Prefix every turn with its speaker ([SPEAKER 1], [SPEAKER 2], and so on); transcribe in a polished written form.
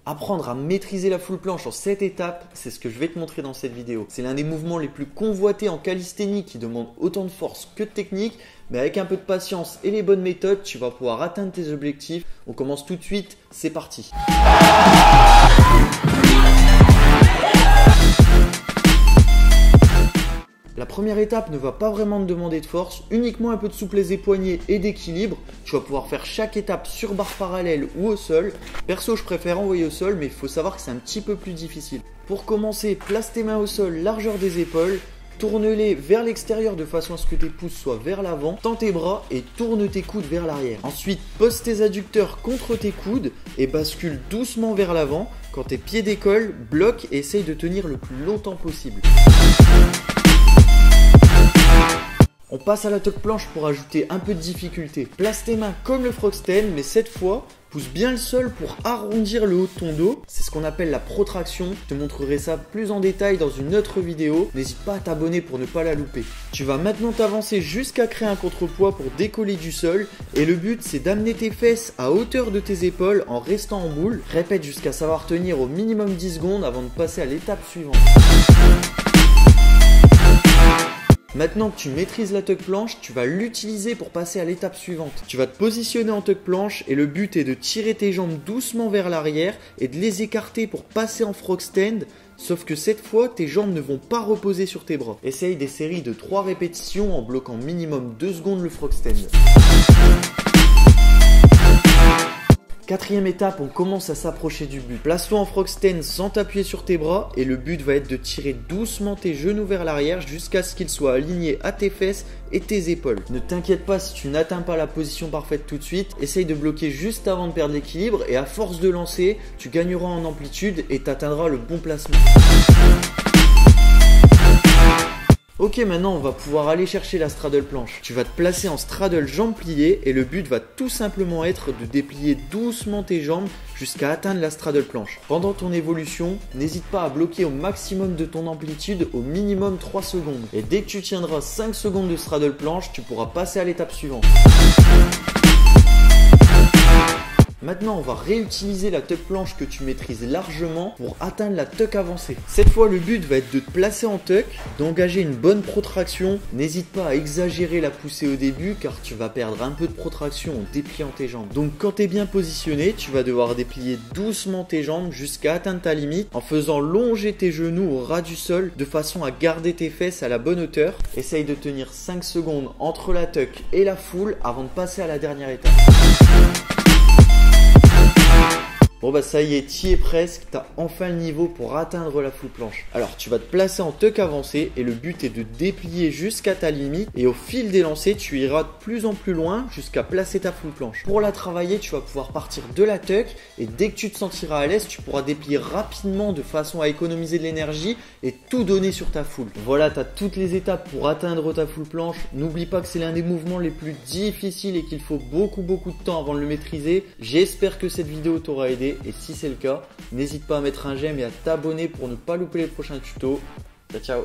[SPEAKER 1] Apprendre à maîtriser la full planche en 7 étapes, c'est ce que je vais te montrer dans cette vidéo. C'est l'un des mouvements les plus convoités en calisthénie qui demande autant de force que de technique, mais avec un peu de patience et les bonnes méthodes, tu vas pouvoir atteindre tes objectifs. On commence tout de suite, c'est parti. La première étape ne va pas vraiment te demander de force, uniquement un peu de souplesse des poignets et d'équilibre. Tu vas pouvoir faire chaque étape sur barre parallèle ou au sol. Perso, je préfère envoyer au sol, mais il faut savoir que c'est un petit peu plus difficile. Pour commencer, place tes mains au sol, largeur des épaules. Tourne-les vers l'extérieur de façon à ce que tes pouces soient vers l'avant. Tends tes bras et tourne tes coudes vers l'arrière. Ensuite, pose tes adducteurs contre tes coudes et bascule doucement vers l'avant. Quand tes pieds décollent, bloque et essaye de tenir le plus longtemps possible. On passe à la tuck planche pour ajouter un peu de difficulté. Place tes mains comme le frog stand, mais cette fois, pousse bien le sol pour arrondir le haut de ton dos. C'est ce qu'on appelle la protraction. Je te montrerai ça plus en détail dans une autre vidéo. N'hésite pas à t'abonner pour ne pas la louper. Tu vas maintenant t'avancer jusqu'à créer un contrepoids pour décoller du sol. Et le but, c'est d'amener tes fesses à hauteur de tes épaules en restant en boule. Répète jusqu'à savoir tenir au minimum 10 secondes avant de passer à l'étape suivante. Maintenant que tu maîtrises la tuck planche, tu vas l'utiliser pour passer à l'étape suivante. Tu vas te positionner en tuck planche et le but est de tirer tes jambes doucement vers l'arrière et de les écarter pour passer en frog stand. Sauf que cette fois, tes jambes ne vont pas reposer sur tes bras. Essaye des séries de 3 répétitions en bloquant minimum 2 secondes le frog stand. Quatrième étape, on commence à s'approcher du but. Place-toi en frog stand sans t'appuyer sur tes bras et le but va être de tirer doucement tes genoux vers l'arrière jusqu'à ce qu'ils soient alignés à tes fesses et tes épaules. Ne t'inquiète pas si tu n'atteins pas la position parfaite tout de suite. Essaye de bloquer juste avant de perdre l'équilibre et à force de lancer, tu gagneras en amplitude et tu atteindras le bon placement. Ok, maintenant on va pouvoir aller chercher la straddle planche. Tu vas te placer en straddle jambes pliées et le but va tout simplement être de déplier doucement tes jambes jusqu'à atteindre la straddle planche. Pendant ton évolution, n'hésite pas à bloquer au maximum de ton amplitude au minimum 3 secondes. Et dès que tu tiendras 5 secondes de straddle planche, tu pourras passer à l'étape suivante. Maintenant, on va réutiliser la tuck planche que tu maîtrises largement pour atteindre la tuck avancée. Cette fois, le but va être de te placer en tuck, d'engager une bonne protraction. N'hésite pas à exagérer la poussée au début car tu vas perdre un peu de protraction en dépliant tes jambes. Donc quand tu es bien positionné, tu vas devoir déplier doucement tes jambes jusqu'à atteindre ta limite en faisant longer tes genoux au ras du sol de façon à garder tes fesses à la bonne hauteur. Essaye de tenir 5 secondes entre la tuck et la full avant de passer à la dernière étape. Bon bah ça y est, t'y es presque, t'as enfin le niveau pour atteindre la full planche. Alors tu vas te placer en tuck avancé et le but est de déplier jusqu'à ta limite et au fil des lancers, tu iras de plus en plus loin jusqu'à placer ta full planche. Pour la travailler, tu vas pouvoir partir de la tuck et dès que tu te sentiras à l'aise, tu pourras déplier rapidement de façon à économiser de l'énergie et tout donner sur ta full. Voilà, t'as toutes les étapes pour atteindre ta full planche. N'oublie pas que c'est l'un des mouvements les plus difficiles et qu'il faut beaucoup de temps avant de le maîtriser. J'espère que cette vidéo t'aura aidé. Et si c'est le cas, n'hésite pas à mettre un j'aime et à t'abonner pour ne pas louper les prochains tutos. Ciao ciao.